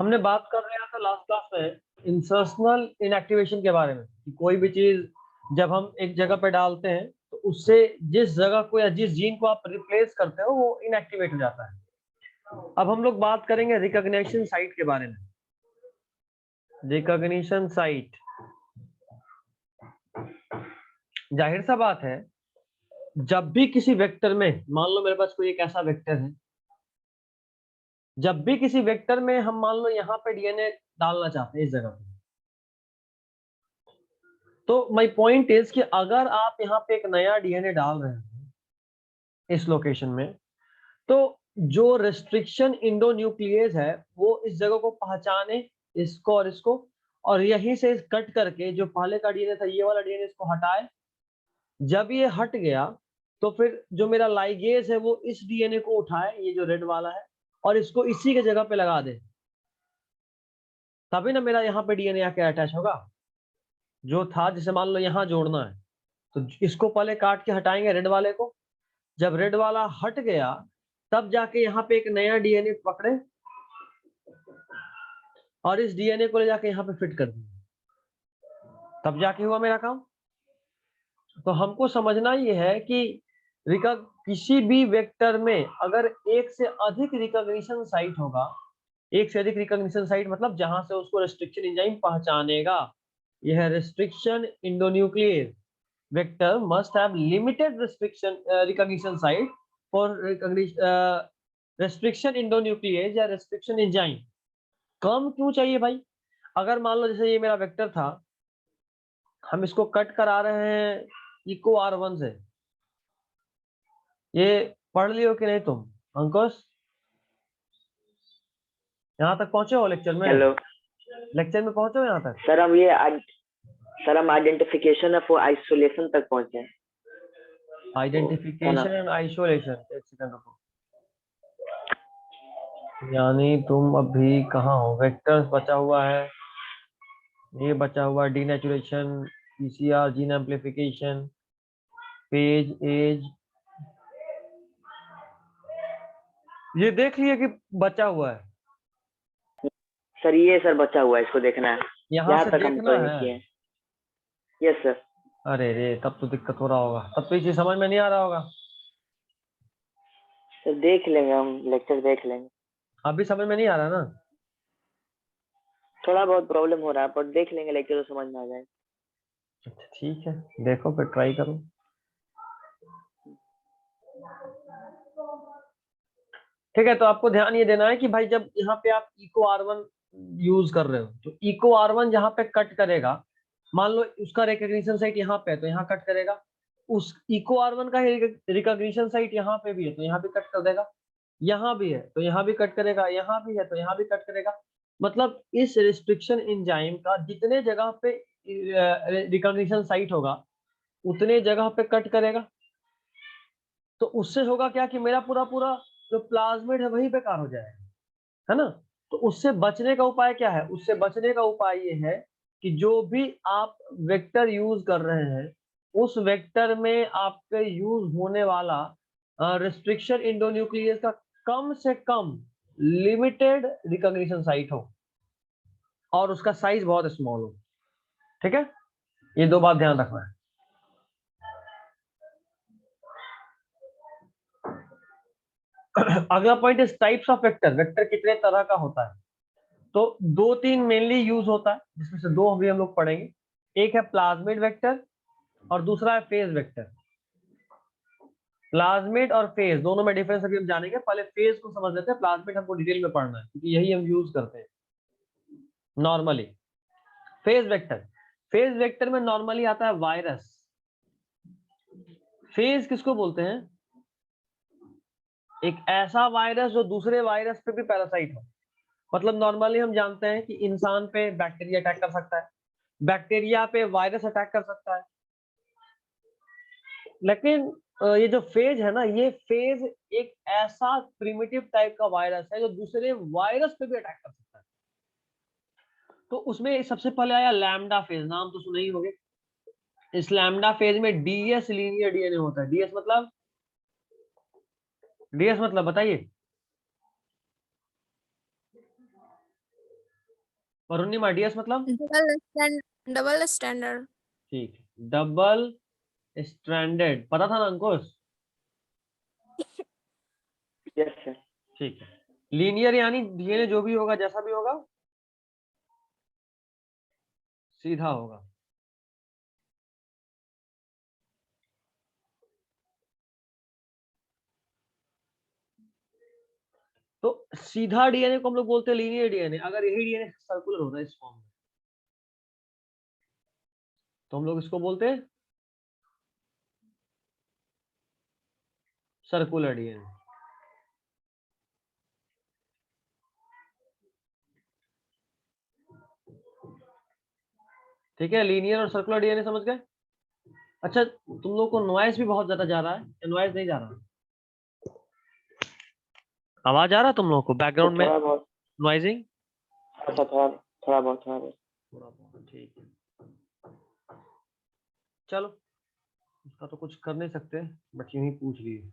हमने बात कर रहे था लास्ट क्लास में इंसर्शनल इनएक्टिवेशन के बारे में कि कोई भी चीज जब हम एक जगह पे डालते हैं तो उससे जिस जगह को या जिस जीन को आप रिप्लेस करते हो वो इनएक्टिवेट हो जाता है। अब हम लोग बात करेंगे रिकॉग्निशन साइट के बारे में। रिकॉग्निशन साइट, जाहिर सा बात है जब भी किसी वेक्टर में, मान लो मेरे पास कोई एक ऐसा वेक्टर है, जब भी किसी वेक्टर में हम मान लो यहाँ पे डीएनए डालना चाहते हैं इस जगह पे, तो माय पॉइंट इज कि अगर आप यहाँ पे एक नया डीएनए डाल रहे हैं इस लोकेशन में, तो जो रेस्ट्रिक्शन इंडोन्यूक्लियेज है वो इस जगह को पहचाने, इसको और इसको, और यहीं से कट करके जो पहले का डीएनए था ये वाला डीएनए इसको हटाए। जब ये हट गया तो फिर जो मेरा लाइगेज है वो इस डीएनए को उठाए, ये जो रेड वाला है, और इसको इसी के जगह पे लगा दे, तभी ना मेरा यहाँ पे डीएनए आके अटैच होगा। जो था जिसे मान लो यहाँ जोड़ना है तो इसको पहले काट के हटाएंगे रेड वाले को, जब रेड वाला हट गया तब जाके यहाँ पे एक नया डीएनए पकड़े और इस डीएनए को ले जाके यहाँ पे फिट कर दिए, तब जाके हुआ मेरा काम। तो हमको समझना ये है कि किसी भी वेक्टर में अगर एक से अधिक रिकॉग्निशन साइट होगा, एक से अधिक रिकॉग्निशन साइट मतलब जहां से उसको रेस्ट्रिक्शन एंजाइम पहचानेगा, यह restriction इंडोन्यूक्लियेज vector must have limited restriction recognition site for restriction endonuclease या restriction enzyme। कम क्यों चाहिए भाई? अगर मान लो जैसे ये मेरा वेक्टर था, हम इसको कट करा रहे हैं इको R1 से, ये पढ़ लियो कि नहीं तुम अंकुश? यहाँ तक पहुंचे हो लेक्चर में? हेलो लेक्चर में पहुंचे हो यहाँ तक? सर हम आइडेंटिफिकेशन ऑफ आइसोलेशन तक पहुंचे हैं। आइडेंटिफिकेशन एंड आइसोलेशन, एक सेकंड रुको। यानी तुम अभी कहाँ हो? वेक्टर्स बचा हुआ है, ये बचा हुआ है डीनेचुरेशन, पीसीआर, जीन एम्प्लीफिकेशन, पेज एज, ये देख लिए कि बचा हुआ है? सर ये सर बचा हुआ है, इसको देखना है। यहाँ से तक हम देखना तो किए है। हैं। Yes sir. अरे रे, तब तो दिक्कत हो रहा होगा, तब तो ये चीज समझ में नहीं आ रहा होगा। सर देख लेंगे, हम लेक्चर देख लेंगे। अभी समझ में नहीं आ रहा ना? थोड़ा बहुत प्रॉब्लम हो रहा है, पर देख लेंगे लेक्चर तो समझ में आ जाएगा। ठीक है, देखो फिर ट्राई करो। ठीक है, तो आपको ध्यान ये देना है कि भाई जब यहाँ पे आप इको R1 यूज कर रहे हो तो इको R1 जहाँ पे कट करेगा, मान लो उसका रिकॉग्निशन साइट यहाँ पे है तो यहाँ कट करेगा, उस इको R1 का रिकॉग्निशन साइट यहाँ पे भी है तो यहाँ भी कट कर देगा, यहाँ भी है तो यहाँ भी कट करेगा, यहाँ भी है तो यहाँ भी कट करेगा। मतलब इस रिस्ट्रिक्शन एंजाइम का जितने जगह पे रिकॉग्निशन साइट होगा उतने जगह पे कट करेगा। तो उससे होगा क्या कि मेरा पूरा पूरा जो प्लाज्मिड है वही बेकार हो जाएगा, है ना? तो उससे बचने का उपाय क्या है? उससे बचने का उपाय ये है कि जो भी आप वेक्टर यूज कर रहे हैं उस वेक्टर में आपके यूज होने वाला रिस्ट्रिक्शन इंडोन्यूक्लियस का कम से कम लिमिटेड रिकॉग्निशन साइट हो और उसका साइज बहुत स्मॉल हो। ठीक है, ये दो बात ध्यान रखना है। अगला point is types of vector. Vector कितने तरह का होता है? तो दो तीन मेनली यूज होता है जिसमें से दो अभी हम लोग पढ़ेंगे। एक है प्लाज्मिड वेक्टर और दूसरा है फेज वेक्टर। प्लाज्मिड और फेज दोनों में डिफरेंस अभी हम जानेंगे, पहले फेज को समझ लेते हैं, प्लाज्मिड हमको डिटेल में पढ़ना है क्योंकि यही हम यूज करते हैं normally. Phase vector, phase vector में नॉर्मली आता है वायरस। फेज किसको बोलते हैं? एक ऐसा वायरस जो दूसरे वायरस पे भी पैरासाइट हो। मतलब नॉर्मली हम जानते हैं कि इंसान पे बैक्टीरिया अटैक कर सकता है, बैक्टीरिया पे वायरस अटैक कर सकता है, लेकिन ये जो फेज है ना, ये फेज एक ऐसा प्रिमिटिव टाइप का वायरस है जो दूसरे वायरस पे भी अटैक कर सकता है। तो उसमें सबसे पहले आया लैम्डा फेज, नाम तो सुने ही होंगे। इस लैम्डा फेज में डीएस लीनियर डीएनए होता है। डीएस मतलब, डीएस मतलब बताइए। पूर्णिमा डीएस मतलब डबल स्टैंडर्ड। ठीक है, डबल स्ट्रैंडेड, पता था ना अंकुश? Yes sir. ठीक है, लीनियर यानी डीएनए जो भी होगा, जैसा भी होगा, सीधा होगा। तो सीधा डीएनए को हम लोग बोलते हैं लीनियर डीएनए। अगर यही डीएनए सर्कुलर होता है इस फॉर्म में, तो हम लोग इसको बोलते हैं सर्कुलर डीएनए। ठीक है, लीनियर और सर्कुलर डीएनए समझ गए? अच्छा, तुम लोग को नॉइज भी बहुत ज्यादा जा रहा है या नॉइज नहीं जा रहा? आवाज आ रहा है तुम लोग को बैकग्राउंड में? थोड़ा बहुत। नॉइजिंग अच्छा, थोड़ा बहुत। ठीक है, चलो इसका तो कुछ कर नहीं सकते, बट यूं ही पूछ लिए।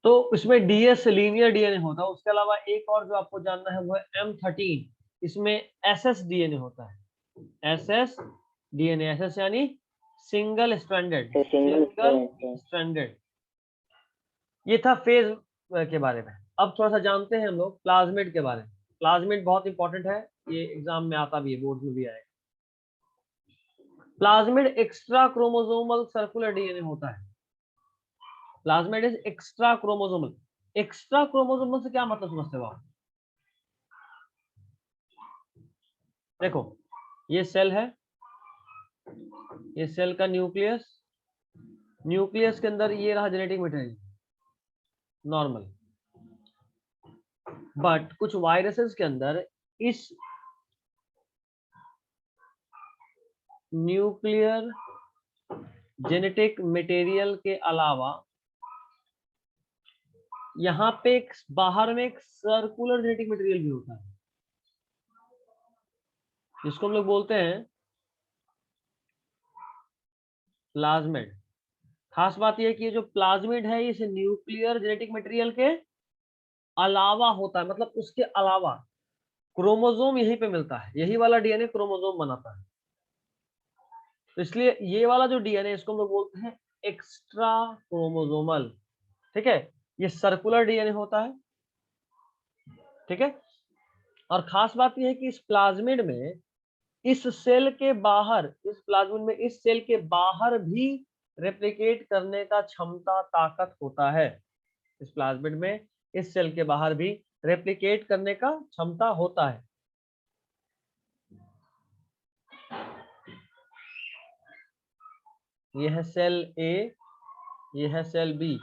तो इसमें डीएस लीनियर डीएनए होता है। उसके अलावा एक और जो आपको जानना है वो है M13। इसमें एसएस डीएनए होता है। एसएस डीएनए, एसएस यानी सिंगल स्ट्रैंडेड। Single stranded. ये था फेज के बारे में। अब थोड़ा सा जानते हैं हम लोग प्लाज्मिड के बारे में। प्लाज्मिड बहुत इंपॉर्टेंट है, ये एग्जाम में आता भी है, बोर्ड में भी आएगा। Plasmid extra chromosomal circular DNA होता है। Plasmid is extra chromosomal. Extra chromosomal से क्या मतलब समझते हो आप? देखो, ये सेल है, ये सेल का न्यूक्लियस, न्यूक्लियस के अंदर ये रहा जेनेटिक मटेरियल नॉर्मल। बट कुछ वायरसेस के अंदर इस न्यूक्लियर जेनेटिक मटेरियल के अलावा यहाँ पे बाहर में एक सर्कुलर जेनेटिक मटेरियल भी होता है, जिसको हम लोग बोलते हैं प्लाज्मिड। खास बात यह है कि ये जो प्लाज्मिड है इस न्यूक्लियर जेनेटिक मटेरियल के अलावा होता है, मतलब उसके अलावा क्रोमोसोम यहीं पे मिलता है, यही वाला डीएनए क्रोमोसोम बनाता है। तो इसलिए ये वाला जो डीएनए इसको हम लोग बोलते हैं एक्स्ट्रा क्रोमोसोमल। ठीक है, ये सर्कुलर डीएनए होता है। ठीक है, और खास बात यह है कि इस प्लाज्मिड में, इस सेल के बाहर, इस प्लाज्मिड में इस सेल के बाहर भी रेप्लिकेट करने का क्षमता, ताकत होता है। इस प्लाज्मिड में इस सेल के बाहर भी रेप्लिकेट करने का क्षमता होता है। यह है सेल ए, यह है सेल बी।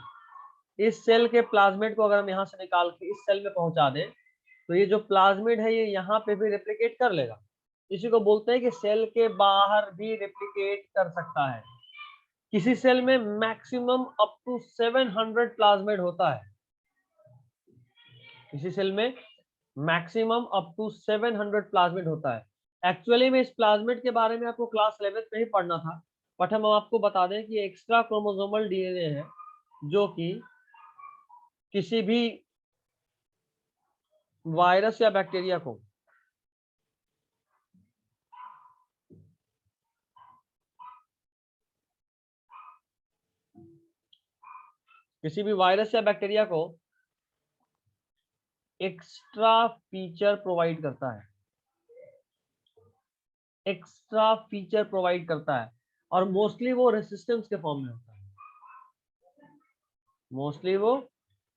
इस सेल के प्लाज्मिड को अगर हम यहां से निकाल के इस सेल में पहुंचा दें, तो ये जो प्लाज्मिड है ये यहाँ पे भी रेप्लिकेट कर लेगा। इसी को बोलते हैं कि सेल के बाहर भी रेप्लिकेट कर सकता है। किसी सेल में मैक्सिमम अप टू 700 प्लाज्मिड होता है। किसी सेल में मैक्सिमम अप टू 700 प्लाज्मिड होता है। एक्चुअली में इस प्लाज्मिड के बारे में आपको क्लास 11th में ही पढ़ना था, बट हम आपको बता दें कि एक्स्ट्रा क्रोमोसोमल डीएनए है, जो कि किसी भी वायरस या बैक्टीरिया को एक्स्ट्रा फीचर प्रोवाइड करता है। एक्स्ट्रा फीचर प्रोवाइड करता है, और मोस्टली वो रेसिस्टेंस के फॉर्म में होता है। मोस्टली वो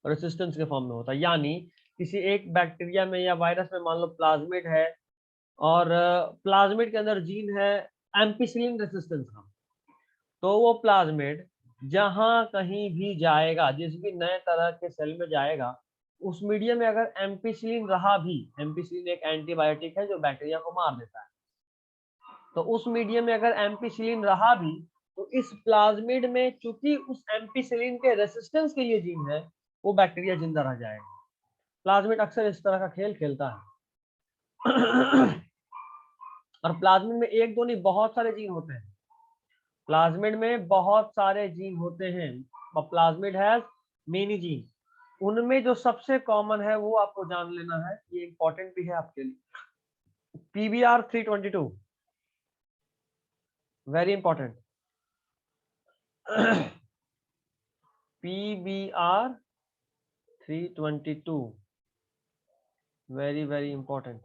रेसिस्टेंस के फॉर्म में होता है, यानी किसी एक बैक्टीरिया में या वायरस में मान लो प्लाज्मिड है, और प्लाज्मिड के अंदर जीन है एम्पिसिलिन रेसिस्टेंस का, तो वो प्लाज्मिड जहां कहीं भी जाएगा, जिस भी नए तरह के सेल में जाएगा, उस मीडियम में अगर एम्पिसिलिन रहा भी, एम्पिसिलिन एक एंटीबायोटिक है जो बैक्टीरिया को मार देता है, तो उस मीडियम में अगर एम्पिसिलिन रहा भी, तो इस प्लाज्मिड में चूंकि उस एम्पिसिलिन के रेसिस्टेंस के लिए जीन है, वो बैक्टीरिया जिंदा रह जाएगा। प्लाज्मिड अक्सर इस तरह का खेल खेलता है। और प्लाज्मिड में एक दो नहीं, बहुत सारे जीन होते हैं। प्लाज्मिड में बहुत सारे जीन होते हैं, और प्लाज्मिड हैज मेनी जीन। उनमें जो सबसे कॉमन है वो आपको जान लेना है, ये इंपॉर्टेंट भी है आपके लिए। PBR 322 very important. PBR 322 very very important,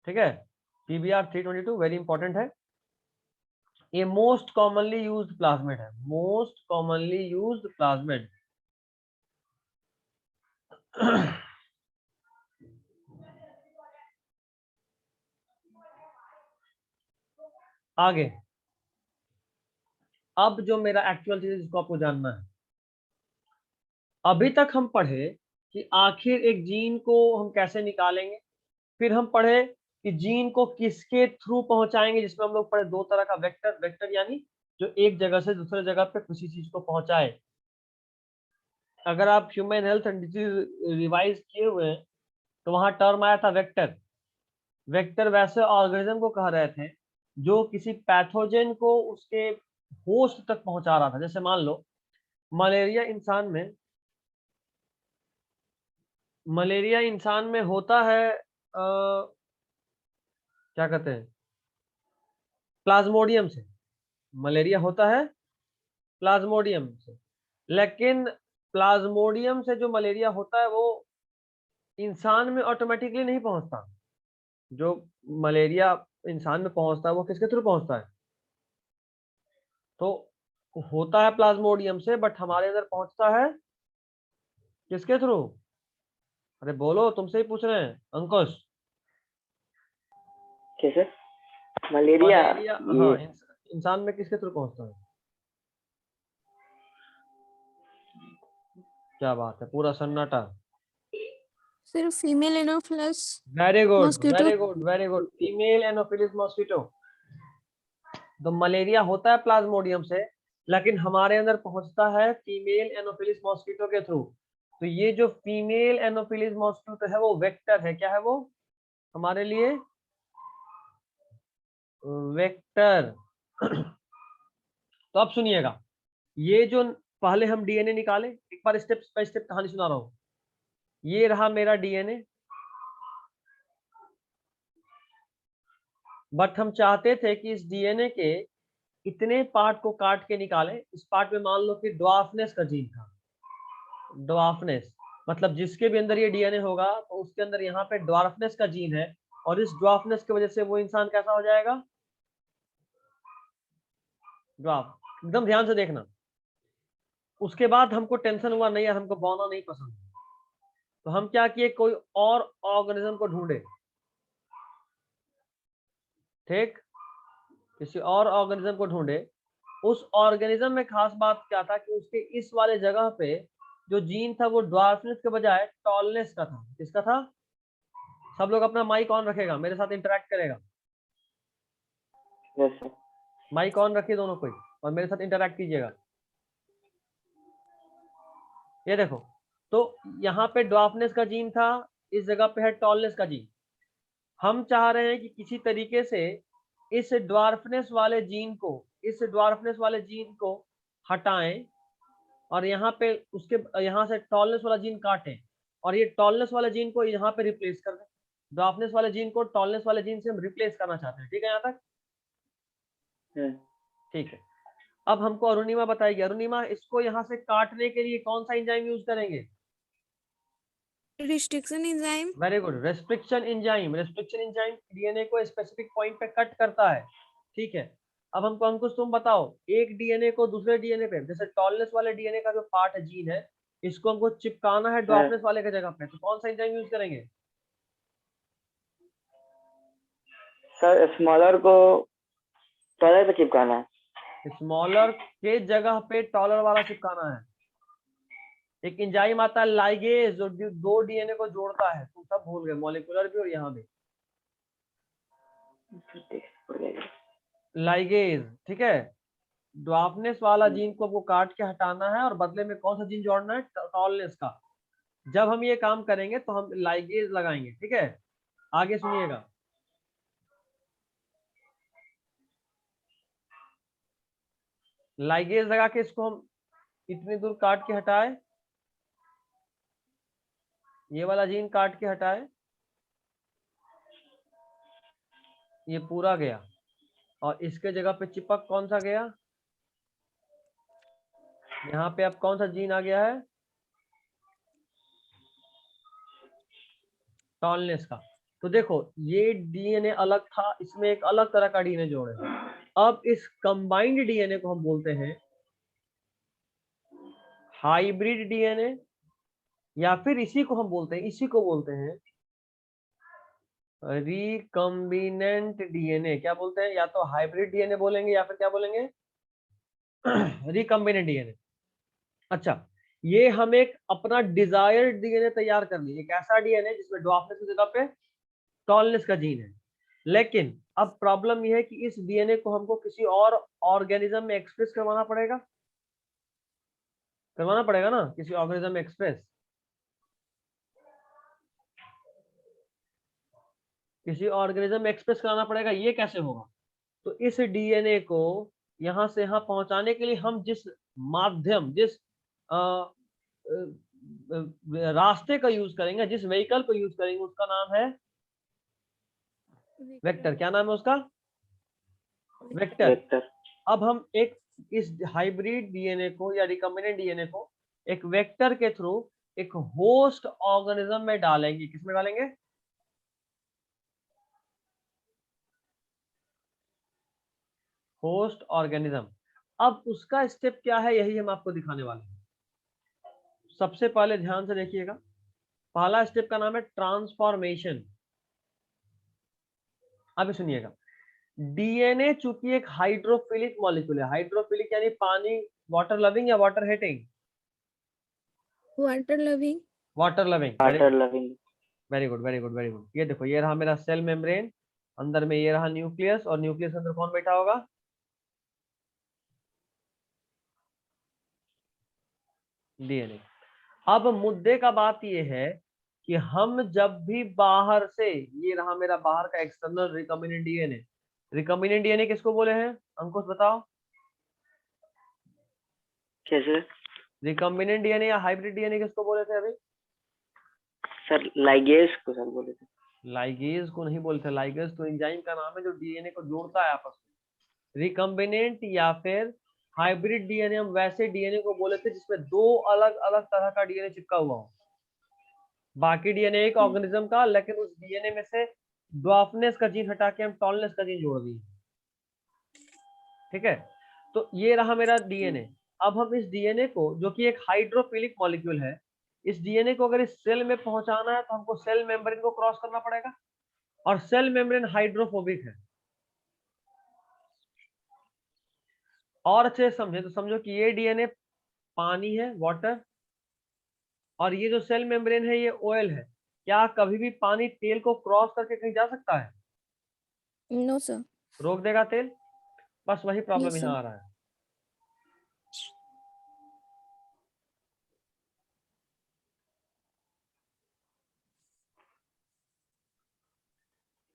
ठीक है। PBR 322 वेरी इंपॉर्टेंट है। ये मोस्ट कॉमनली यूज्ड प्लाज्मिड है, मोस्ट कॉमनली यूज्ड प्लाज्मिड। आगे, अब जो मेरा एक्चुअल चीज जिसको आपको जानना है, अभी तक हम पढ़े कि आखिर एक जीन को हम कैसे निकालेंगे, फिर हम पढ़े कि जीन को किसके थ्रू पहुंचाएंगे, जिसमें हम लोग पढ़े दो तरह का वेक्टर, वेक्टर यानी जो एक जगह से दूसरे जगह पे किसी चीज को पहुंचाए। अगर आप human health and disease revise किए हुए हैं तो वहां टर्म आया था वेक्टर। वेक्टर वैसे ऑर्गेनिज्म को कह रहे थे जो किसी पैथोजन को उसके होस्ट तक पहुंचा रहा था। जैसे मान लो मलेरिया इंसान में, मलेरिया इंसान में होता है क्या कहते हैं, प्लाज्मोडियम से। मलेरिया होता है प्लाज्मोडियम से, लेकिन प्लाज्मोडियम से जो मलेरिया होता है वो इंसान में ऑटोमेटिकली नहीं पहुंचता। जो मलेरिया इंसान में पहुंचता है वो किसके थ्रू पहुंचता है, तो होता है प्लाज्मोडियम से, बट हमारे अंदर पहुंचता है किसके थ्रू? अरे बोलो, तुमसे ही पूछ रहे हैं अंकुश। कैसे? मलेरिया मलेरिया ये हाँ, इंसान में किसके थ्रू पहुंचता है? क्या बात है, पूरा सन्नाटा। सिर्फ female Anopheles very good mosquito. Very good very good, female Anopheles mosquito. तो मलेरिया होता है प्लाज्मोडियम से, लेकिन हमारे अंदर पहुंचता है फीमेल एनोफिलिस मॉस्किटो के थ्रू। तो ये जो फीमेल एनोफिलिस मॉस्किटो है वो वेक्टर है। क्या है वो हमारे लिए? वेक्टर। तो अब सुनिएगा, ये जो पहले हम डीएनए निकाले, एक बार स्टेप बाय स्टेप कहानी सुना रहा हूं। ये रहा मेरा डीएनए, बट हम चाहते थे कि इस डीएनए के इतने पार्ट को काट के निकालें। इस पार्ट में मान लो कि ड्वार्फनेस का जीन था। ड्वार्फनेस मतलब जिसके भी अंदर ये डीएनए होगा तो उसके अंदर यहाँ पे ड्वार्फनेस का जीन है, और इस ड्वार्फनेस की वजह से वो इंसान कैसा हो जाएगा? ड्वार्फ। एकदम ध्यान से देखना। उसके बाद हमको टेंशन हुआ, नहीं यार हमको बौना नहीं पसंद, तो हम क्या किए, कोई और ऑर्गेनिज्म को ढूंढे। ठीक, किसी और ऑर्गेनिज्म को ढूंढे। उस ऑर्गेनिज्म में खास बात क्या था कि उसके इस वाले जगह पे जो जीन था वो ड्वार्फनेस के बजाय टॉलनेस का था। किसका था? सब लोग अपना माइक ऑन रखेगा, मेरे साथ इंटरेक्ट करेगा। वैसे माइक ऑन रखिए दोनों कोई, और मेरे साथ इंटरेक्ट कीजिएगा। ये देखो, तो यहाँ पे ड्वार्फनेस का जीन था, इस जगह पे है टॉलनेस का जीन। हम चाह रहे हैं कि किसी तरीके से इस ड्वार्फनेस वाले जीन को, इस ड्वार्फनेस वाले जीन को हटाएं, और यहाँ पे उसके यहाँ से टॉलनेस वाला जीन काटें, और ये टॉलनेस वाले जीन को यहाँ पे रिप्लेस कर दें। ड्वार्फनेस वाले जीन को टॉलनेस वाले जीन से हम रिप्लेस करना चाहते हैं। ठीक है यहाँ तक? ठीक है। अब हमको अरुणिमा बताएगी। अरुणिमा, इसको यहाँ से काटने के लिए कौन सा एंजाइम यूज करेंगे? Restriction enzyme. Very good, restriction enzyme. Restriction enzyme DNA को स्पेसिफिक पॉइंट पे कट करता है। ठीक है। अब हमको अंकुश तुम बताओ, एक डीएनए को दूसरे डीएनए पे, जैसे टॉलनेस वाले डीएनए का जो पार्ट है, जीन है, इसको हमको चिपकाना है ड्वार्फनेस वाले की जगह पे, तो कौन सा एंजाइम यूज करेंगे? सर स्मॉलर को टॉलर पे चिपकाना है। स्मॉलर के जगह पे टॉलर वाला चिपकाना है। एक एंजाइम आता है लाइगेज, जो दो डीएनए को जोड़ता है। तुम सब भूल गए, मॉलिक्यूलर भी और यहाँ भी लाइगेज। ठीक है। ड्वार्फनेस वाला जीन को आपको काट के हटाना है, और बदले में कौन सा जीन जोड़ना है? टॉलनेस का। जब हम ये काम करेंगे तो हम लाइगेज लगाएंगे। ठीक है, आगे सुनिएगा। लाइगेज लगा के इसको हम इतनी दूर काट के हटाए, ये वाला जीन काट के हटाए, ये पूरा गया, और इसके जगह पे चिपक कौन सा गया, यहाँ पे अब कौन सा जीन आ गया है, टॉलनेस का। तो देखो ये डीएनए अलग था, इसमें एक अलग तरह का डीएनए जोड़े। अब इस कंबाइंड डीएनए को हम बोलते हैं हाइब्रिड डीएनए, या फिर इसी को हम बोलते हैं, इसी को बोलते हैं रिकम्बिनेंट डीएनए। क्या बोलते हैं, या तो हाइब्रिड डीएनए बोलेंगे या फिर क्या बोलेंगे, रिकम्बिनेंट डीएनए। अच्छा, ये हम एक अपना डिजायर्ड डीएनए तैयार कर लिए, एक ऐसा डीएनए जिसमें ड्वार्फनेस की जगह पे टॉलनेस का जीन है। लेकिन अब प्रॉब्लम यह है कि इस डीएनए को हमको किसी और ऑर्गेनिज्म में एक्सप्रेस करवाना पड़ेगा, ना, किसी ऑर्गेनिज्म में एक्सप्रेस, किसी ऑर्गेनिज्म में एक्सप्रेस कराना पड़ेगा। ये कैसे होगा, तो इस डीएनए को यहां से यहां पहुंचाने के लिए हम जिस माध्यम, जिस रास्ते का यूज करेंगे, जिस व्हीकल को यूज करेंगे, उसका नाम है वेक्टर। क्या नाम है उसका, वेक्टर। वेक्टर। अब हम एक इस हाइब्रिड डीएनए को या रिकम्बिनेंट डीएनए को एक वेक्टर के थ्रू एक होस्ट ऑर्गेनिज्म में डालेंगे। किसमें डालेंगे, होस्ट ऑर्गेनिज्म। अब उसका स्टेप क्या है, यही हम आपको दिखाने वाले हैं। सबसे पहले ध्यान से देखिएगा, पहला स्टेप का नाम है ट्रांसफॉर्मेशन। अब सुनिएगा, डीएनए चूंकि एक हाइड्रोफिलिक मॉलिक्यूल है, हाइड्रोफिलिक यानी पानी, वाटर लविंग या water hating, Water loving. Water loving. Water loving. Very good, very good, very good. ये देखो, ये रहा मेरा सेल मेम्ब्रेन, अंदर में ये रहा न्यूक्लियस, और न्यूक्लियस के अंदर कौन बैठा होगा, डीएनए। अब मुद्दे का बात ये है कि हम जब भी बाहर से, ये रहा मेरा बाहर का external recombinant DNA, recombinant DNA किसको बोले हैं, अंकुश बताओ, कैसे रिकम्बिनेंट डीएनए या हाइब्रिड डीएनए किसको बोले थे अभी, सर? लाइगेज को सर बोले थे। लाइगेज को नहीं बोलते, लाइगेज तो एंजाइम का नाम है जो डीएनए को जोड़ता है आपस में। रिकम्बिनेंट या फिर हाइब्रिड डीएनए हम वैसे डीएनए को बोले थे जिसमें दो अलग अलग तरह का डीएनए चिपका हुआ हो, बाकी डीएनए एक ऑर्गेनिज्म का, लेकिन उस डीएनए में से ड्वार्फनेस का जीन हटा के हम टॉलनेस का जीन जोड़ दिए। ठीक है, तो ये रहा मेरा डीएनए। अब हम इस डीएनए को, जो कि एक हाइड्रोफिलिक मॉलिक्यूल है, इस डीएनए को अगर इस सेल में पहुंचाना है तो हमको सेल मेम्ब्रेन को क्रॉस करना पड़ेगा, और सेल मेम्ब्रेन हाइड्रोफोबिक है। और अच्छे से समझे तो समझो कि ये डीएनए पानी है, वाटर, और ये जो सेल मेम्ब्रेन है ये ऑयल है। क्या कभी भी पानी तेल को क्रॉस करके कहीं जा सकता है, No, sir. रोक देगा तेल। बस वही प्रॉब्लम Yes, यहाँ sir. आ रहा है।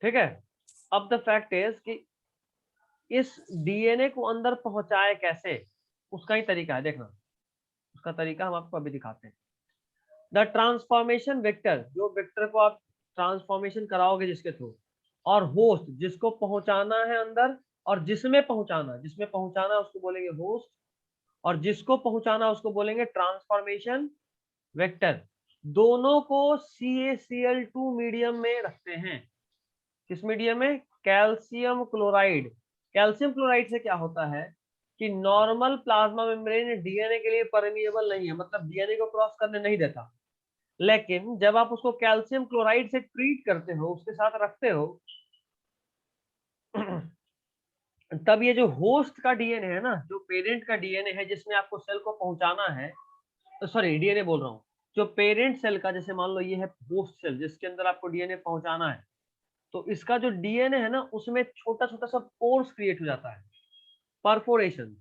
ठीक है, अब द फैक्ट इज कि इस डीएनए को अंदर पहुंचाए कैसे, उसका ही तरीका है, देखना उसका तरीका हम आपको अभी दिखाते हैं। द ट्रांसफॉर्मेशन वेक्टर, जो वेक्टर को आप ट्रांसफॉर्मेशन कराओगे जिसके थ्रू, और होस्ट जिसको पहुंचाना है अंदर, और जिसमें पहुंचाना उसको बोलेंगे होस्ट, और जिसको पहुंचाना उसको बोलेंगे ट्रांसफॉर्मेशन वेक्टर। दोनों को CaCl2 मीडियम में रखते हैं। किस मीडियम में, कैल्शियम क्लोराइड। कैल्शियम क्लोराइड से क्या होता है कि नॉर्मल प्लाज्मा मेम्ब्रेन डीएनए के लिए परमिएबल नहीं है, मतलब डीएनए को क्रॉस करने नहीं देता। लेकिन जब आप उसको कैल्शियम क्लोराइड से ट्रीट करते हो, उसके साथ रखते हो, तब ये जो होस्ट का डीएनए है ना, जो पेरेंट का डीएनए है जिसमें आपको सेल को पहुंचाना है, तो सॉरी डीएनए बोल रहा हूँ, जो पेरेंट सेल का, जैसे मान लो ये है होस्ट सेल जिसके अंदर आपको डीएनए पहुंचाना है, तो इसका जो डीएनए है ना उसमें छोटा छोटा सा पोर्स क्रिएट हो जाता है, परफोरेशन।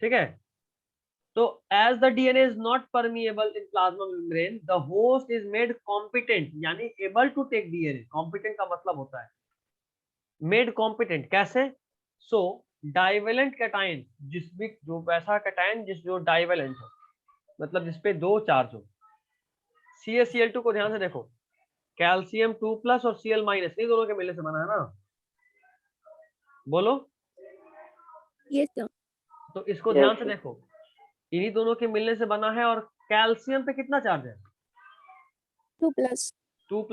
ठीक है, तो as the DNA is not permeable in plasma membrane, the host is made competent, यानी able to take DNA. Competent का मतलब होता है मेड कॉम्पिटेंट। कैसे, सो डाइवेलेंट कैटायन, जिस भी, जो वैसा कैटायन जो डाइवेलेंट हो, मतलब जिसपे दो चार्ज हो, CaCl2 को ध्यान से देखो, कैल्शियम 2+ और Cl- नहीं दोनों के मिलने से बना है ना, बोलो। Yes, sir. तो इसको Yes, ध्यान से sir. देखो, इन्हीं दोनों के मिलने से बना है, और कैल्शियम पे कितना चार्ज है? 2+. 2+,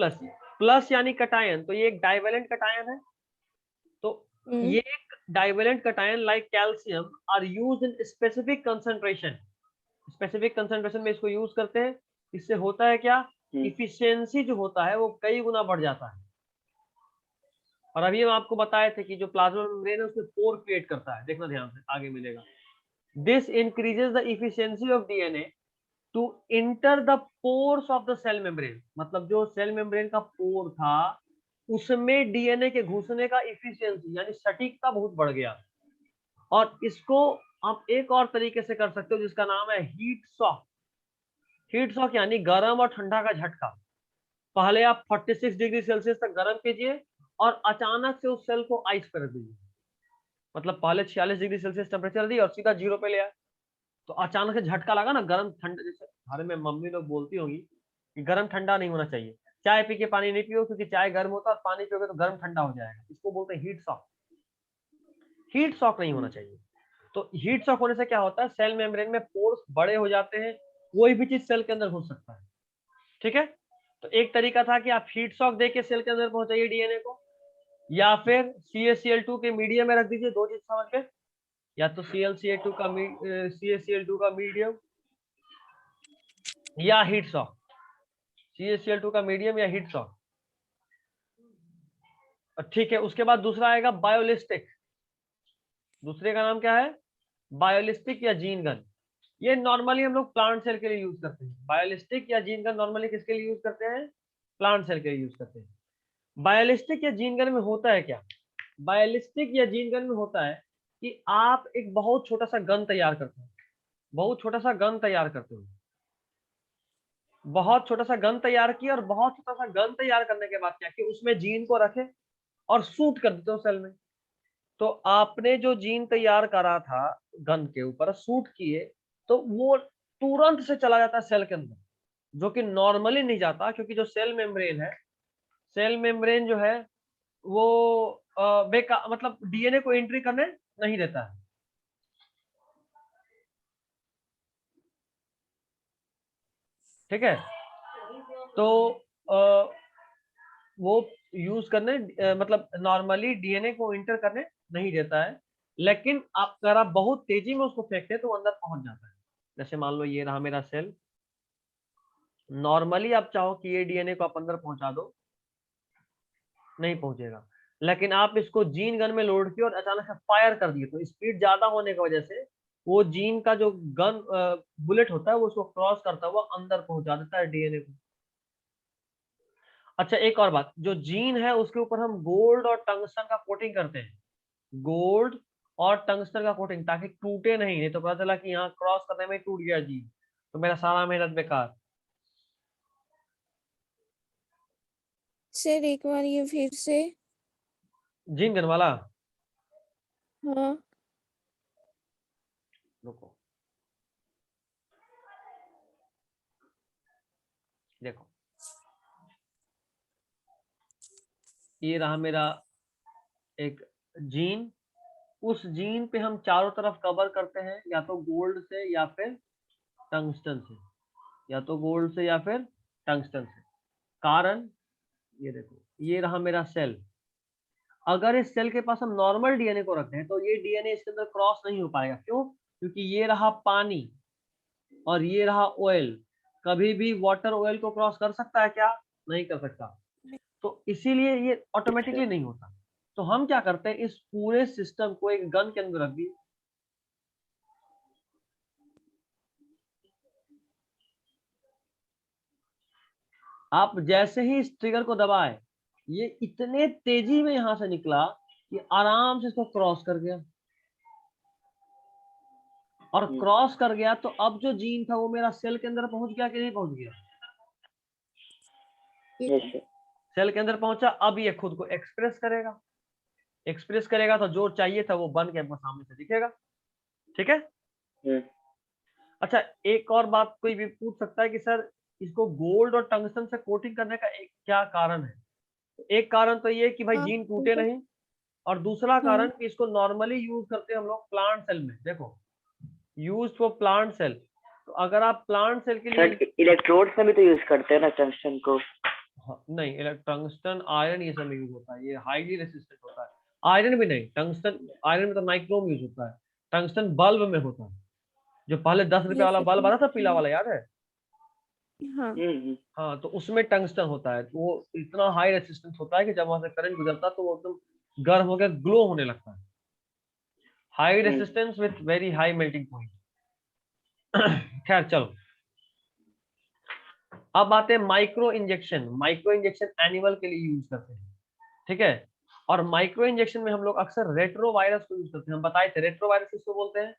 प्लस यानी कटायन, तो ये एक डाइवेलेंट कटायन है। तो ये एक divalent cation like calcium are used in specific concentration, specific concentration में इसको यूज करते हैं। इससे होता है क्या, इफिशियंसी जो होता है वो कई गुना बढ़ जाता है। और अभी हम आपको बताए थे कि जो प्लाज्मा मेम्ब्रेन है उसमें पोर क्रिएट करता है, देखना ध्यान से, आगे मिलेगा। This increases the efficiency of DNA to enter the pores of the cell membrane, मतलब जो सेल मेम्ब्रेन का पोर था उसमें डीएनए के घुसने का इफिशियंसी यानी सटीकता बहुत बढ़ गया। और इसको आप एक और तरीके से कर सकते हो जिसका नाम है हीट शॉक। हीट शॉक यानी गर्म और ठंडा का झटका। पहले आप 46 डिग्री सेल्सियस तक गर्म कीजिए और अचानक से उस सेल को आइस कर दीजिए, मतलब पहले 46 डिग्री सेल्सियस टेम्परेचर दी और सीधा 0 पे ले आए, तो अचानक से झटका लगा ना, गर्म ठंडा। जैसे घर में मम्मी लोग बोलती होंगी कि गर्म ठंडा नहीं होना चाहिए, चाय पी के पानी नहीं पियो क्योंकि चाय गर्म होता है और पानी पियोगे तो गर्म ठंडा हो जाएगा, इसको बोलते हैं हीट शॉक। हीट शॉक नहीं होना चाहिए। तो हीट शॉक होने से क्या होता है, सेल मेम्ब्रेन में पोर्स बड़े हो जाते हैं, कोई भी चीज सेल के अंदर घुस सकता है। ठीक है, तो एक तरीका था कि आप हीट शॉक देके सेल के अंदर पहुंचाइए डीएनए को, या फिर CaCl2 के मीडियम में रख दीजिए, दो चीज समझ के, या तो CaCl2 का मीडियम या हीट शॉक, CaCl2 का मीडियम या हीट शॉक। ठीक है, उसके बाद दूसरा आएगा बायोलिस्टिक। दूसरे का नाम क्या है, बायोलिस्टिक या जीन गन। ये नॉर्मली हम लोग प्लांट सेल के लिए यूज करते हैं। बायोलिस्टिक या जीन गन नॉर्मली किसके लिए यूज करते हैं, प्लांट सेल के लिए यूज करते हैं। बायोलिस्टिक या जीन गन में होता है क्या, बायोलिस्टिक या जीन गन में होता है कि आप एक बहुत छोटा सा गन तैयार करते हो, बहुत छोटा सा गन तैयार करते हो, बहुत छोटा सा गन तैयार किया, और बहुत छोटा सा गन तैयार करने के बाद क्या कि उसमें जीन को रखे और शूट कर देते हो सेल में। तो आपने जो जीन तैयार करा था गन के ऊपर शूट किए, तो वो तुरंत से चला जाता है सेल के अंदर, जो कि नॉर्मली नहीं जाता, क्योंकि जो सेल मेम्ब्रेन है, सेल मेम्ब्रेन जो है वो बेकार, मतलब डीएनए को एंट्री करने नहीं देता है। ठीक है, तो वो यूज करने मतलब नॉर्मली डीएनए को इंटर करने नहीं देता है, लेकिन आप अगर आप बहुत तेजी में उसको फेंकते हैं तो अंदर पहुंच जाता है। जैसे मान लो ये रहा मेरा सेल, नॉर्मली आप चाहो कि ये डीएनए को आप अंदर पहुंचा दो, नहीं पहुंचेगा, लेकिन आप इसको जीन गन में लोड किए और अचानक से फायर कर दिए, तो स्पीड ज्यादा होने की वजह से वो जीन का जो गन बुलेट होता है वो उसको क्रॉस करता हुआ अंदर पहुंचा देता है डीएनए को। अच्छा, एक और बात, जो जीन है उसके ऊपर हम गोल्ड और टंगस्टन का कोटिंग करते हैं, गोल्ड और टंगस्टन का कोटिंग, ताकि टूटे नहीं तो पता चला कि यहाँ क्रॉस करने में टूट गया जीन, तो मेरा सारा मेहनत बेकार। सर एक बार ये फिर से. जीन गन वाला, हाँ. रुको देखो, ये रहा मेरा एक जीन, उस जीन पे हम चारों तरफ कवर करते हैं या तो गोल्ड से या फिर टंगस्टन से, या तो गोल्ड से या फिर टंगस्टन से। कारण ये देखो, ये रहा मेरा सेल, अगर इस सेल के पास हम नॉर्मल डीएनए को रखते हैं तो ये डीएनए इसके अंदर क्रॉस नहीं हो पाएगा। क्यों, क्योंकि ये रहा पानी और ये रहा ऑयल, कभी भी वाटर ऑयल को क्रॉस कर सकता है क्या, नहीं कर सकता, तो इसीलिए ये ऑटोमेटिकली नहीं होता। तो हम क्या करते हैं, इस पूरे सिस्टम को एक गन के अंदर रख दिए, आप जैसे ही इस ट्रिगर को दबाए, ये इतने तेजी में यहां से निकला कि आराम से इसको क्रॉस कर गया, और क्रॉस कर गया तो अब जो जीन था वो मेरा सेल के अंदर पहुंच गया कि नहीं पहुंच गया, Yes, sir. सेल के अंदर पहुंचा। अब ये खुद को एक्सप्रेस करेगा, एक्सप्रेस करेगा तो जो चाहिए था वो बन के आपको सामने से दिखेगा। ठीक है, अच्छा एक और बात कोई भी पूछ सकता है कि सर इसको गोल्ड और टंगस्टन से कोटिंग करने का एक क्या कारण है? एक कारण तो ये कि भाई हाँ, जीन टूटे बिल्कुल। नहीं, और दूसरा हाँ। कारण कि इसको नॉर्मली यूज करते हैं हम लोग प्लांट सेल में। देखो, यूज फॉर प्लांट सेल, तो अगर आप प्लांट सेल के लिए सर इलेक्ट्रोड्स में भी तो यूज करते हैं ना टंगस्टन को। हाँ, नहीं, टंगस्टन आयरन ये सब में यूज होता है, ये हाईली रेसिस्टेंट होता है। आयरन भी नहीं, टंगस्टन आयरन में तो नाइक्रोम यूज होता है, टंगस्टन बल्ब में होता है। जो पहले 10 रुपए ये वाला फिर बल्ब आता था पीला वाला, याद है? हाँ। हाँ, तो उसमें टंगस्टन होता है, तो वो इतना हाई रेसिस्टेंस होता है कि जब वहां से करंट गुजरता है तो वो एकदम गर्म होकर ग्लो होने लगता है। High resistance with very high melting point. खैर चलो, अब आते हैं micro injection. Micro injection animal के लिए यूज करते हैं, ठीक है। और माइक्रो इंजेक्शन में हम लोग अक्सर रेट्रो वायरस को यूज करते हैं। हम बताए थे रेट्रो वायरस किसको बोलते हैं,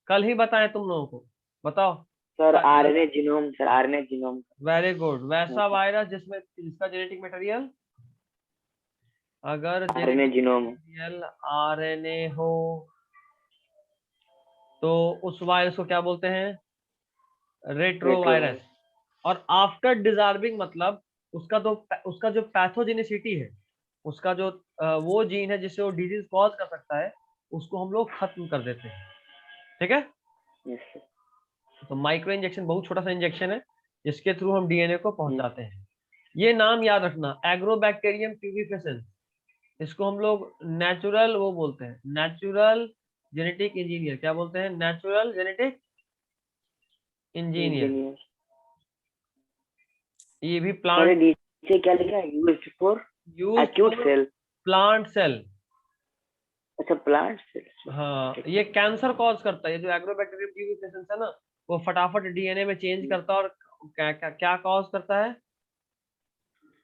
कल ही बताए तुम लोगों को, बताओ। Sir RNA genome, sir RNA genome. Very good, वैसा वायरस जिसमें जिसका जेनेटिक मटेरियल, अगर RNA genetic genome. Material RNA हो तो उस वायरस को क्या बोलते हैं, रेट्रो वायरस। और आफ्टर डिजार्विंग मतलब उसका जो पैथोजेनिसिटी है, उसका जो वो जीन है जिससे वो डिजीज कॉज कर सकता है, उसको हम लोग खत्म कर देते हैं, ठीक है। Yes sir. तो माइक्रो इंजेक्शन बहुत छोटा सा इंजेक्शन है जिसके थ्रू हम डीएनए को पहुंचाते हैं। ये नाम याद रखना, एग्रोबैक्टीरियम प्यूबिफिसेंस, इसको हम लोग नेचुरल वो बोलते हैं, नेचुरल जेनेटिक इंजीनियर। क्या बोलते हैं? Natural genetic engineer. इंजीनियर। ये भी सर प्लांट नीचे क्या लिखा है, used for use acute cell. Plant cell. अच्छा प्लांट सेल। हाँ, ये कैंसर कॉज करता है। ये जो एग्रोबैक्टीरियम प्यूबिफिसेंस है ना, वो फटाफट डीएनए में चेंज करता है, और क्या कॉज करता है,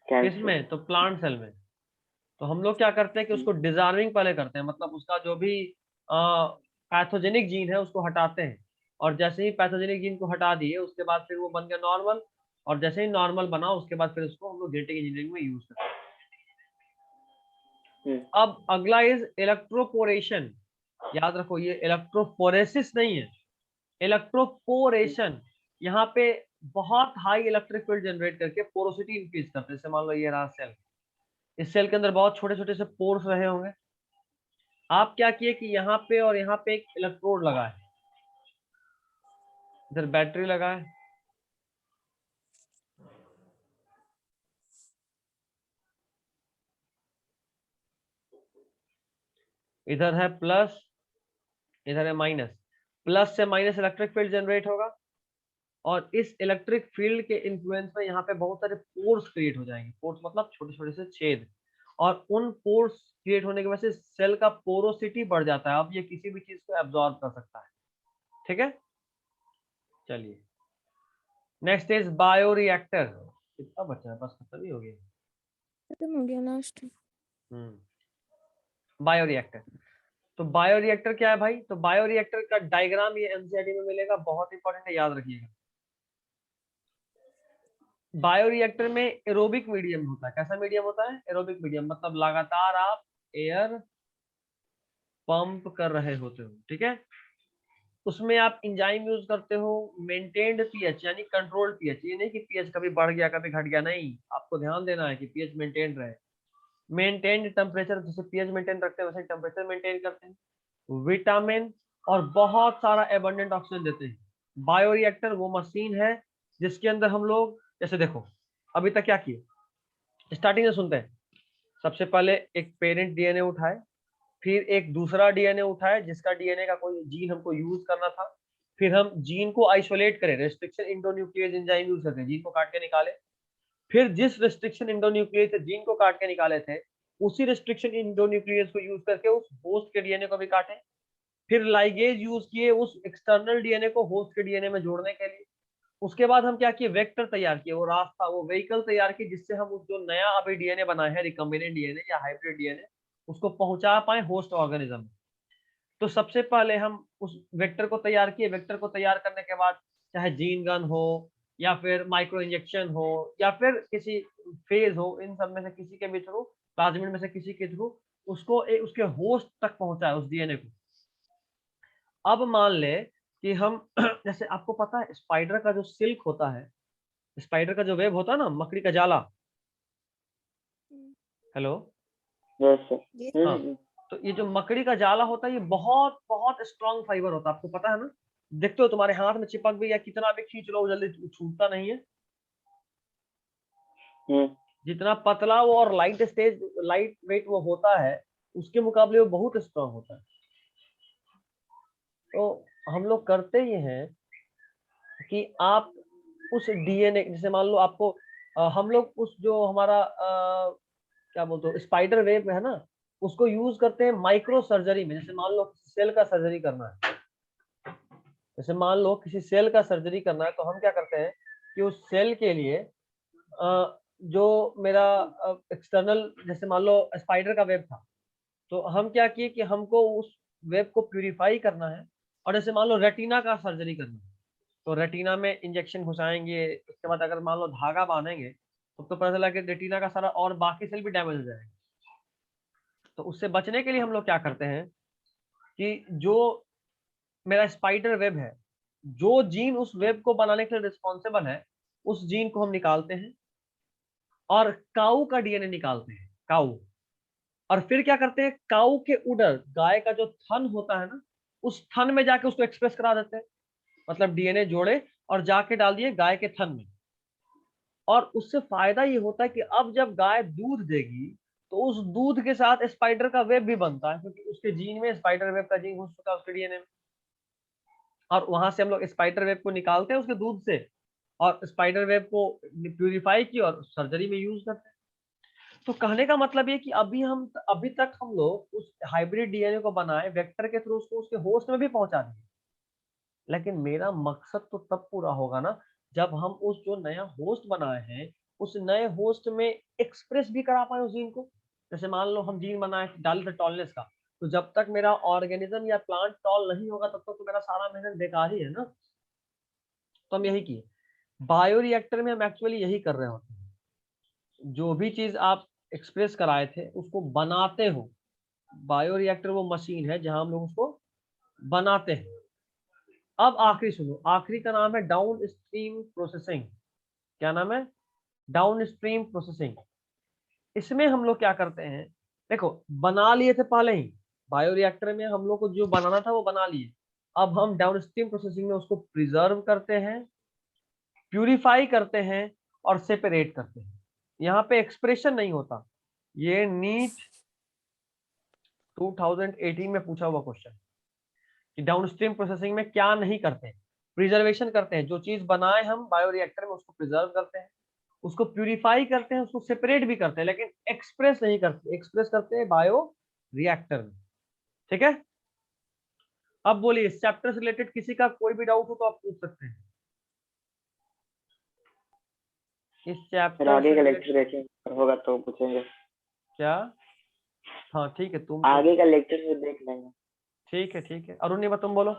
कैंसर। किसमें? तो प्लांट सेल में। तो हम लोग क्या करते हैं कि उसको डिजार्मिंग पहले करते हैं, मतलब उसका जो भी पैथोजेनिक जीन है उसको हटाते हैं। और जैसे ही पैथोजेनिक जीन को हटा दिए उसके बाद फिर वो बन गया नॉर्मल, और जैसे ही नॉर्मल बना उसके बाद फिर उसको हम लोग जेनेटिक इंजीनियरिंग में यूज करते हैं। अब अगला इज इलेक्ट्रोपोरेशन। याद रखो, ये इलेक्ट्रोफोरेसिस नहीं है, इलेक्ट्रोपोरेशन। यहाँ पे बहुत हाई इलेक्ट्रिक फील्ड जनरेट करके पोरोसिटी इंक्रीज करते हैं। जैसे मान लो ये रहा सेल, इस सेल के अंदर बहुत छोटे छोटे से पोर्स रहे होंगे। आप क्या किए कि यहाँ पे और यहाँ पे एक इलेक्ट्रोड लगा है, इधर बैटरी लगा है, इधर है प्लस, इधर है माइनस। प्लस से माइनस इलेक्ट्रिक फील्ड जनरेट होगा, और इस इलेक्ट्रिक फील्ड के इन्फ्लुएंस में यहाँ पे बहुत सारे पोर्स क्रिएट हो जाएंगे। पोर्स मतलब छोटे छोटे से छेद, और उन पोर्स क्रिएट होने की वजह से सेल का पोरोसिटी बढ़ जाता है। अब ये किसी भी चीज को एब्जॉर्ब कर सकता है, ठीक है। चलिए, नेक्स्ट इज बायोरिएक्टर। कितना बचा है? बस खत्म ही हो गया। खत्म हो गया लास्ट। बायोरिएक्टर। तो बायोरिएक्टर क्या है भाई? तो बायोरिएक्टर का डायग्राम ये एनसीईआरटी में मिलेगा, बहुत इंपॉर्टेंट है, याद रखिएगा। बायोरिएक्टर में एरोबिक मीडियम होता है। कैसा मीडियम होता है? एरोबिक मीडियम, मतलब लगातार आप एयर पंप कर रहे होते हो, ठीक है। उसमें आप इंजाइम यूज करते हो, मेंटेन्ड पीएच यानी कंट्रोल्ड पीएच। ये नहीं कि पीएच कभी बढ़ गया कभी घट गया, नहीं, आपको ध्यान देना है कि पीएच मेंटेन रहे। मेंटेन्ड टेम्परेचर, जैसे पीएच मेंटेन रखते हैं वैसे टेम्परेचर मेंटेन करते हैं। विटामिन और बहुत सारा एबंडेंट ऑक्सीजन देते हैं। बायोरिएक्टर वो मशीन है जिसके अंदर हम लोग, जैसे देखो अभी तक क्या किए, स्टार्टिंग में सुनते हैं, सबसे पहले एक पेरेंट डीएनए उठाए, फिर एक दूसरा डीएनए उठाए जिसका डीएनए का कोई जीन हमको यूज करना था, फिर हम जीन को आइसोलेट करें, रेस्ट्रिक्शन इंडोन्यूक्लियेज एंजाइम यूज करके जीन को काट के निकाले। फिर जिस रेस्ट्रिक्शन इंडोन्यूक्लियेज से जीन को काट के निकाले थे, उसी रेस्ट्रिक्शन इंडोन्यूक्लियेज को यूज करके उस होस्ट के डीएनए को भी काटे। फिर लाइगेज यूज किए उस एक्सटर्नल डीएनए को होस्ट के डीएनए में जोड़ने के लिए। उसके बाद हम क्या किए, वेक्टर तैयार किए, वो रास्ता, वो व्हीकल तैयार किए जिससे हम उस जो नया अभी डीएनए बना है, रिकम्बिनेंट डीएनए या हाइब्रिड डीएनए, उसको पहुंचा पाए होस्ट ऑर्गेनिज्म में। तो सबसे पहले हम उस वेक्टर को तैयार किए। वेक्टर को तैयार करने के बाद चाहे जीन गन हो या फिर माइक्रो इंजेक्शन हो या फिर किसी फेज हो, इन सब में से किसी के भी थ्रू, प्लाज्मिड में से किसी के थ्रू उसको उसके होस्ट तक पहुंचाए उस डीएनए को। अब मान ले कि हम जैसे आपको पता है स्पाइडर का जो सिल्क होता है स्पाइडर का जो वेब होता है ना, मकड़ी का जाला। हम्म, हेलो। Yes sir. ये हाँ, तो ये जो मकड़ी का जाला होता है ये बहुत बहुत स्ट्रॉन्ग फाइबर होता है, आपको पता है ना। देखते हो तुम्हारे हाथ में चिपक भी या कितना भी खींच लो वो जल्दी छूटता नहीं है। जितना पतला वो और लाइट वेट वो होता है, उसके मुकाबले वो बहुत स्ट्रॉन्ग होता है। तो हम लोग करते ये हैं कि आप उस डीएनए, जैसे मान लो आपको हम लोग उस जो हमारा क्या बोलते हो स्पाइडर वेब है ना, उसको यूज करते हैं माइक्रो सर्जरी में। जैसे मान लो किसी सेल का सर्जरी करना है, जैसे मान लो किसी सेल का सर्जरी करना है, तो हम क्या करते हैं कि उस सेल के लिए जो मेरा एक्सटर्नल, जैसे मान लो स्पाइडर का वेब था, तो हम क्या किए कि हमको उस वेब को प्यूरिफाई करना है। और जैसे मान लो रेटिना का सर्जरी करना है, तो रेटिना में इंजेक्शन घुसाएंगे, उसके बाद अगर मान लो धागा बांधेंगे तो पता चला कि रेटिना का सारा और बाकी सेल भी डैमेज हो जाएगा। तो उससे बचने के लिए हम लोग क्या करते हैं कि जो मेरा स्पाइडर वेब है, जो जीन उस वेब को बनाने के लिए रिस्पॉन्सिबल है, उस जीन को हम निकालते हैं और काऊ का डीएनए निकालते हैं, काऊ। और फिर क्या करते हैं, काऊ के उडर, गाय का जो थन होता है ना, उस थन में जाके उसको एक्सप्रेस करा देते हैं। मतलब डीएनए जोड़े और जाके डाल दिए गाय के थन में। और उससे फायदा ये होता है कि अब जब गाय दूध देगी तो उस दूध के साथ स्पाइडर का वेब भी बनता है, क्योंकि उसके जीन में स्पाइडर वेब का जीन घुस चुका है उसके डीएनए में। और वहां से हम लोग स्पाइडर वेब को निकालते हैं उसके दूध से, और स्पाइडर वेब को प्यूरिफाई की और सर्जरी में यूज करते हैं। तो कहने का मतलब ये कि अभी तक हम लोग उस हाइब्रिड डीएनए को बनाए, वेक्टर के थ्रू उसको उसके होस्ट में भी पहुंचा दिए। लेकिन मेरा मकसद तो तब पूरा होगा ना जब हम उस जो नया होस्ट बनाए हैं उस नए होस्ट में एक्सप्रेस भी करा पाए उस जीन को। जैसे मान लो हम जीन बनाए डाले थे टॉलनेस का, तो जब तक मेरा ऑर्गेनिज्म या प्लांट टॉल नहीं होगा तब तक तो मेरा सारा मेहनत बेकार ही है ना। तो हम यही किए, बायोरिएक्टर में हम एक्चुअली यही कर रहे होते हैं। जो भी चीज आप एक्सप्रेस कराए थे उसको बनाते हो। बायोरिएक्टर वो मशीन है जहां हम लोग उसको बनाते हैं। अब आखिरी सुनो, आखिरी का नाम है डाउन स्ट्रीम प्रोसेसिंग। क्या नाम है? Down stream processing. इसमें हम लोग क्या करते हैं, देखो बना लिए थे पहले ही, बायोरिएक्टर में हम लोग को जो बनाना था वो बना लिए। अब हम डाउन स्ट्रीम प्रोसेसिंग में उसको प्रिजर्व करते हैं, प्यूरिफाई करते हैं और सेपरेट करते हैं। यहाँ पे एक्सप्रेशन नहीं होता। ये नीट 2018 में पूछा हुआ क्वेश्चन कि डाउनस्ट्रीम प्रोसेसिंग में क्या नहीं करते। प्रिजर्वेशन करते हैं, जो चीज बनाए हम बायोरिएक्टर में उसको प्रिजर्व करते हैं, उसको प्यूरिफाई करते हैं, उसको सेपरेट भी करते हैं, लेकिन एक्सप्रेस नहीं करते। एक्सप्रेस करते हैं बायो रिएक्टर में। ठीक है। अब बोलिए इस चैप्टर से रिलेटेड किसी का कोई भी डाउट हो तो आप पूछ सकते हैं। इस फिर चैप्टर आगे से का रिलेटेड लेक्चर देखेंगे, होगा तो पूछेंगे। क्या? हाँ ठीक है, तुम तो आगे का लेक्चर से देख लेंगे। ठीक है, ठीक है। अरुणिमा तुम बोलो।